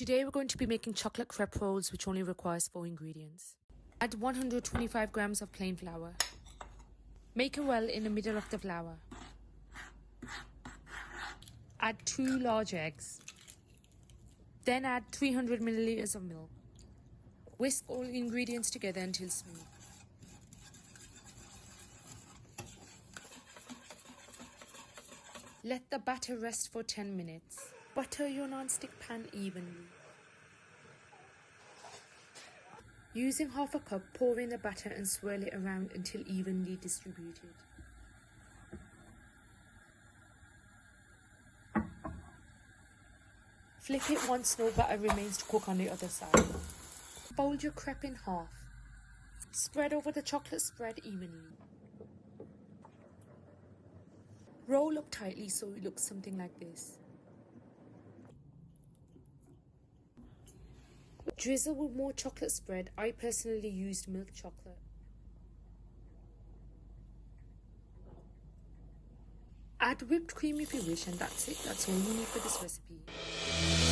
Today we're going to be making chocolate crepe rolls, which only requires 4 ingredients. Add 125 grams of plain flour. Make a well in the middle of the flour. Add 2 large eggs. Then add 300 milliliters of milk. Whisk all ingredients together until smooth. Let the batter rest for 10 minutes. Butter your non-stick pan evenly. Using half a cup, pour in the batter and swirl it around until evenly distributed. Flip it once no batter remains to cook on the other side. Fold your crepe in half. Spread over the chocolate spread evenly. Roll up tightly so it looks something like this. Drizzle with more chocolate spread. I personally used milk chocolate. Add whipped cream if you wish, and that's it. That's all you need for this recipe.